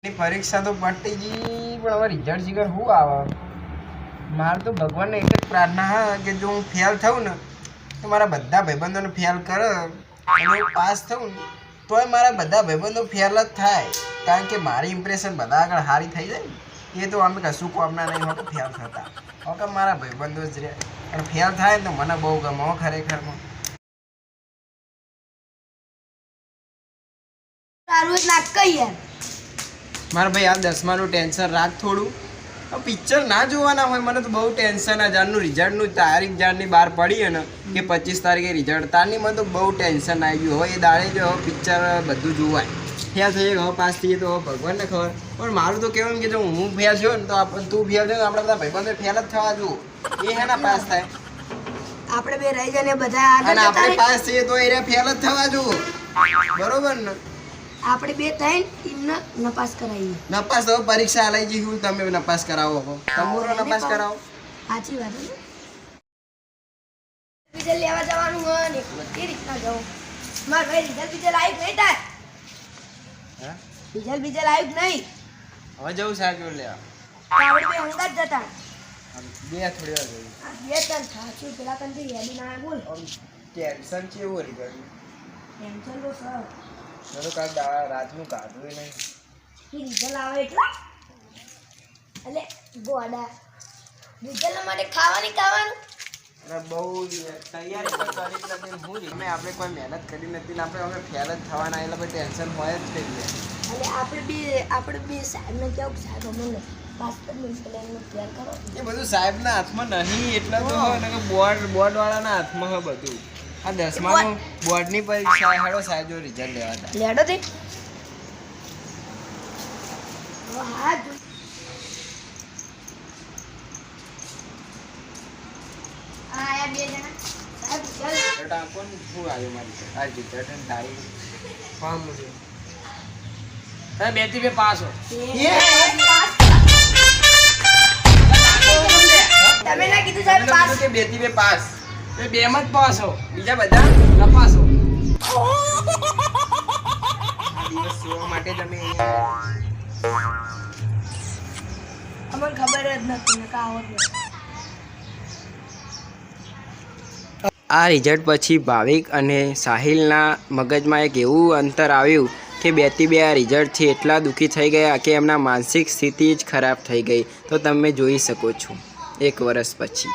परीक्षा तो पटी गई पण હવે રિઝલ્ટ શીખર હું આવે માર તો ભગવાનને એક જ પ્રાર્થના હા કે જો હું ફેલ થાઉં ને તો મારા બધા ભાઈબંધોને ફેલ કરે અને હું પાસ થાઉં ને તોય મારા બધા ભાઈબંધો ફેલ જ થાય કારણ કે મારી ઇમ્પ્રેશન બધા આગળ સારી થઈ જાય ને એ તો અમે કશું કોમના નહીં હોતું ફેલ થતા ઓકે મારા ભાઈબંધો જ રહે અને ફેલ થાય ને તો મને બહુ ગમે હો ખરેખરમાં રોજ નાક કઈ યાર મારા ભાઈ આ 10માનું ટેન્શન રાખ થોડું પિક્ચર ના જોવાના હોય મને તો બહુ ટેન્શન આ જાનનું રિઝલ્ટનું તારીખ જાનની બહાર પડી ને કે 25 તારીખે રિઝલ્ટ તારની મને તો બહુ ટેન્શન આવી ગયું હોય એ દાડે જો પિક્ચર બધું જોવાય ફેલ થઈ હવે પાસ થઈએ તો ભગવાનને ખબર પણ મારું તો કહેવાનું કે જો હું ફેલ થયો ને તો તું ફેલ થયો આપણે બધા ભાઈબંધો ફેલ જ થવા જુઓ એ હે ના પાસ થાય આપણે બે રહી જઈને બધા અને આપણે પાસ થઈએ તો એ ફેલ જ થવા જુઓ બરોબર ને આપણે બે થઈને એમને નપાસ કરાવીએ નપાસ તો પરીક્ષા આલાઈ જી હું તમે નપાસ કરાવો તમારો નપાસ કરાવો સાચી વાત છે રિઝલ્ટ લેવા જવાનું હોય ને કે રીતના જાઉં માર ભાઈ રિઝલ્ટ આવ્યું નહીં તાર હા રિઝલ્ટ આવ્યું નહીં હવે જવું સાહેબ લેવા આપણે બે હંગાત જતા બે થોડી વાર જોયું બે ચાલ સાચું પેલા કંઈ યાદી ના બોલ ટેન્શન છે એવું રિઝલ્ટ ટેન્શન તો સર મારું કાલ રાતનું કાઢવું નહીં રિઝલ્ટ આવે એટલે ગોડા રિઝલ્ટ માટે ખાવાનું અરે બહુ તૈયારી પણ કરી નથી હું અમે આપણે કોઈ મહેનત કરી નથી ને આપણે હવે ફેલ જ થવાના એટલે પછી ટેન્શન હોય જ થઈ જાય એટલે આપણે બે સાહેબને કેવું સાહેબ અમને પાસ કરી પ્લાનનું તૈયાર કરો એ બધું સાહેબના હાથમાં નહીં એટલે તો બોર્ડવાળાના હાથમાં હોય બધું આ 10માનું બોર્ડની પરીક્ષા હેડો સાહેબ જો રિઝલ્ટ લેવા હતા લેડો તે હા આયા બે જણા સાહેબ ચાલ બેટા કોણ શું આવ્યો મારી આ રિઝલ્ટ અને તારીખ ફોર્મ મુજબ તમે બે થી બે પાસ હો તમે ના કીધું સાહેબ પાસ કે 2 થી 2 પાસ તમે બે માં જ પાસ હો બીજા બધા નપાસ હો આ દિવસ જોવા માટે તમે અમને ખબર જ નથી ને કા આવત આ રિઝલ્ટ પછી ભાવિક અને સાહિલના મગજમાં એક એવું અંતર આવ્યું કે 2 થી 2 આ રિઝલ્ટથી એટલા દુઃખી થઈ ગયા કે એમના માનસિક સ્થિતિ જ ખરાબ થઈ ગઈ તો તમે જોઈ શકો છો 1 વર્ષ પછી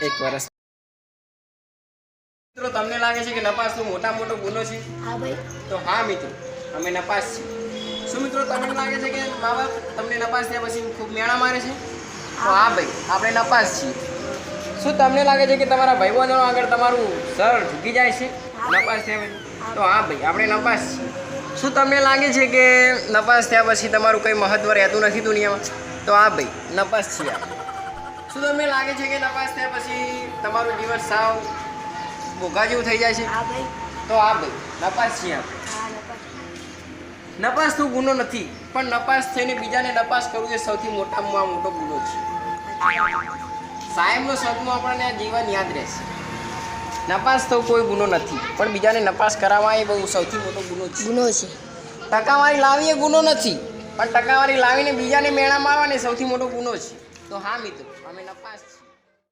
1 વર્ષ મિત્રો તમને લાગે છે કે નપાસ તો મોટા મોટો ગુનો છે હા ભાઈ તો હા મિત્રો અમે નપાસ છીએ શું મિત્રો તમને લાગે છે કે મા બાપ તમને નપાસ થયા પછી ખૂબ મેળા મારે છે તો હા ભાઈ આપણે નપાસ છીએ શું તમને લાગે છે કે તમારા ભાઈબંધો આગળ તમારું સર ઝૂકી જાય છે નપાસ થયા પછી તો હા ભાઈ આપણે નપાસ છીએ શું તમને લાગે છે કે નપાસ થયા પછી તમારું કંઈ મહત્વ રહેતું નથી દુનિયામાં તો હા ભાઈ નપાસ છીએ આપણે શું તમને લાગે છે કે નપાસ થયા પછી તમારું જીવન સાવ ભોગા જેવું થઈ જાય છે હા ભાઈ તો હા ભાઈ નપાસ છીએ આપણે હા નપાસ નપાસ તો ગુનો નથી પણ નપાસ થઈને બીજાને નપાસ કરવું એ સૌથી મોટામાં મોટો ગુનો છે સાહેબનો સદમો આપણને જીવન યાદ રહેશે નપાસ તો કોઈ ગુનો નથી પણ બીજાને નપાસ કરાવવા એ બહુ સૌથી મોટો ગુનો છે ટકાવારી લાવી એ ગુનો નથી પણ ટકાવારી લાવીને બીજાને મેળામાં આવવા એ સૌથી મોટો ગુનો છે તો હા મિત્રો અમે નપાસ છીએ